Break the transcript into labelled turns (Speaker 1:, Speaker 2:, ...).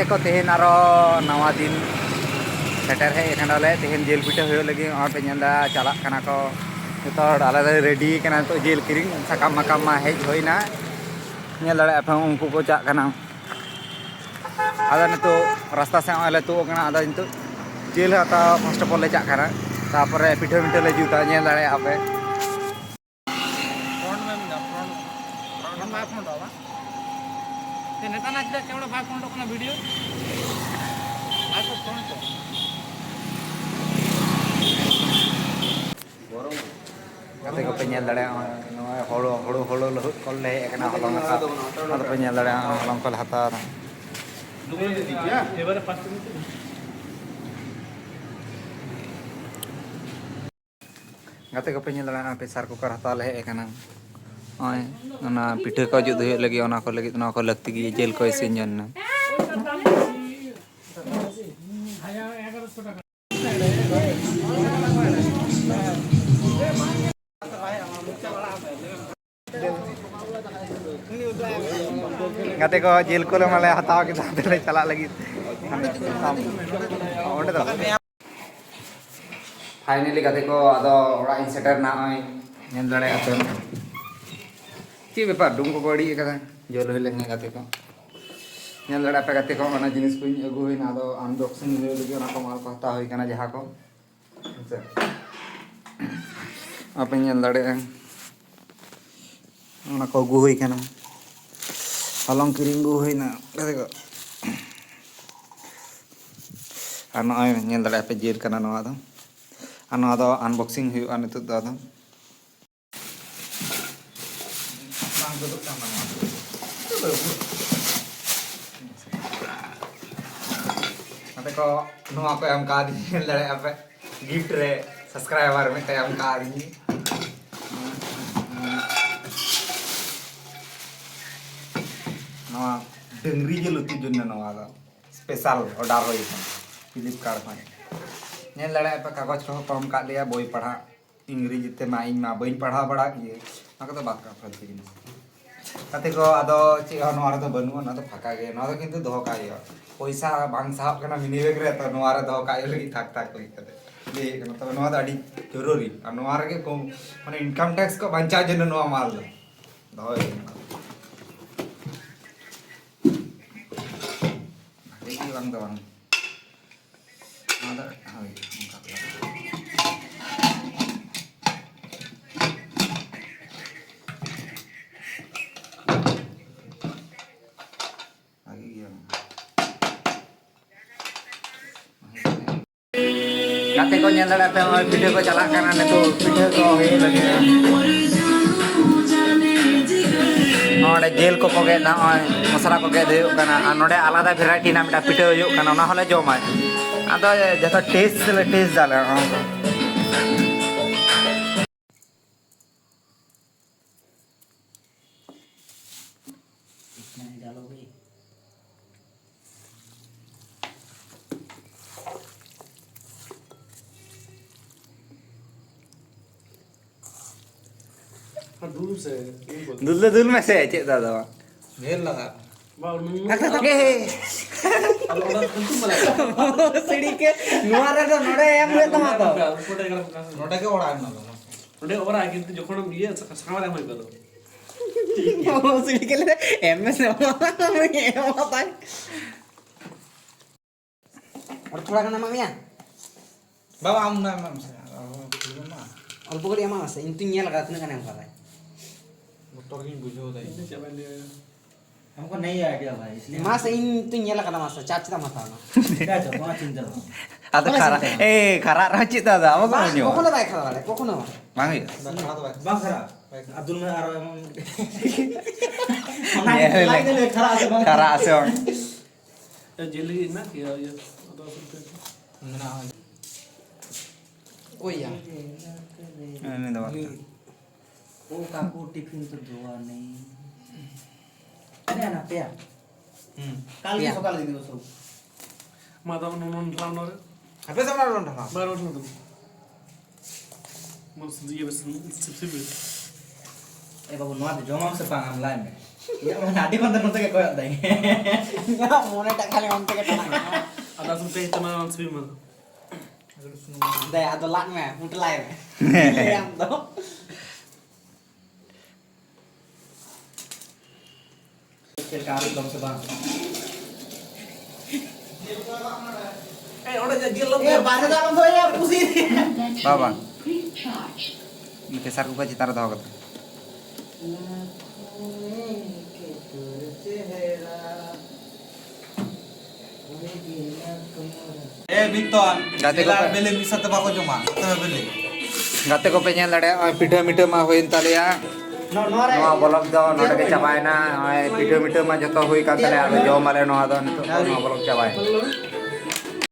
Speaker 1: को तेहन आरो नवा दिन सेटर हे एखानाले तेहन जेल पिठा हो लगी और पे नेला चला कना को तो आलादा रेडी कना तो जेल किरिंग साकाम माकाम मा हेज होइना नेल दड़े आप उनको को चा कना आदा नितो रास्ता से आले तो कना आदा नितो जेल हता फर्स्ट ऑफ ऑल ले चा कना तापरे पिठा मिठा ले जुता नेल दड़े आपे फ्रंट में मिला फ्रंट मा फ्रंट होगा ते नेता ना जे केवड़ा भाग फ्रंट कोना video kata ko penyel dare holo holo holo lohut kolle ekana holong ata ado penyel dare holong kol hata ebare 5 minute kata ko penyel dare pressure cooker hata le ekana oi ona pitha ko jud hoye lagi ona ko lagi ona ko lagti gi jel ko isin jonna gate ko jil ko le male hataw ke date le chala lagi onde to finally gate ko ado ora in setter na oi nyen dare aten ki bepar dung ko bodi kada jol hile nge gate ko nyen dare ape gate ko ona jinis ko agu hoina ado unboxing le lagi ona ko mal ko hata hoi kana jaha ko ape nyen dare ona ko agu hoi kana halong kiring gu hoina gate ko ano ay nyen dare ape jil kana no ado ano ado unboxing hu an itu ado bang duduk sama ate ko no ape am ka di nyen dare ape gift re subscriber me te am ka di no dengri je lutu junna no ado special order hoi Flipkart में nail लड़ा पे कागज को कम का लिया बोई पढ़ा इंग्रेजी ते मा इन मा बोई पढ़ा बड़ा ये ना तो बात का फलती जिनिस कते को आदो ची नोआर तो बनु ना तो फाका गे ना तो किंतु दोह का ये पैसा बांग साहब कना मिनी वेग रे तो नोआर दोह का ये लगी थाक थाक कोई कते ले कना तो नोआ दाडी जरूरी और नोआर के को माने इनकम टैक्स को बंचा जन नोआ माल दोह ये बांग तो बांग ada hai muka lagi ya kate ko nyel dare pe video ko chalak kana ne to video ko he lagi node jel ko poge na masala ko ge de kana node alada variety na mita pite hoyuk kana ona hole jomai ada jata taste jala दूल में से check दादा घेर लगा सीढ़ी के नुआरे तो नोडे M रे तमा तो नोडे के ओड़ा न नोडे ओड़ा किंतु जखन ये सामारे होई गलो सीढ़ी के ले एम में से एम होता है और थोड़ा करना मामिया बाबा आम ना माम से अल्प करी आमा से इंतु ᱧᱮᱞ लगा तने कने कर रहा है मोटर की बुझो दई हमको नहीं आइडिया भाई इसलिए मां से इन तो ᱧᱮᱞ लगा मां से चाचता मत आना क्या जो पांच चिंता आता खरा ए खरा रचित दादा अब कोन न्यो कोन बाय खरा वाले कोन मांगी खरा तो बाय खरा अब्दुल में आरो खरा से जेली ना कि ये ना ओ या नहीं दवा ओ काकू टिफिन तो धोआ नहीं अरे ना पे काल के सकाल दिन सब माता नोन लानो रे अबे सब ना लोन था बार उठनो तो मस ये बस सिप ए बाबू नवा जमा से पांग हम लाइन में
Speaker 2: Nanti konten konten kayak koyak deh.
Speaker 3: মনে টাকা খালি অন্ত কেটে না
Speaker 4: Ada sampai itu mah langsung mah.
Speaker 3: দে আদো লাগ মে মুটলাই মে yang to
Speaker 2: Kecil kali dong sebang.
Speaker 4: Udah jadi lo.
Speaker 3: এ বাসে দাম তো ya পুষি
Speaker 1: বাবা প্রেসার কুকার চিতার দাও কথা
Speaker 2: Victor,
Speaker 1: Gati ko pa.
Speaker 2: beli bisa tebak ko cuma. Beli.
Speaker 1: गाते को पे ñel दड़े पिठा मिठा मा होइन तालिया
Speaker 3: no no re
Speaker 1: नोआ ब्लॉग दो नोडे के चाबायना पिठा मिठा मा जतो होई का ताले आदो जॉम माले नोआ दो नितो नोआ ब्लॉग चाबाय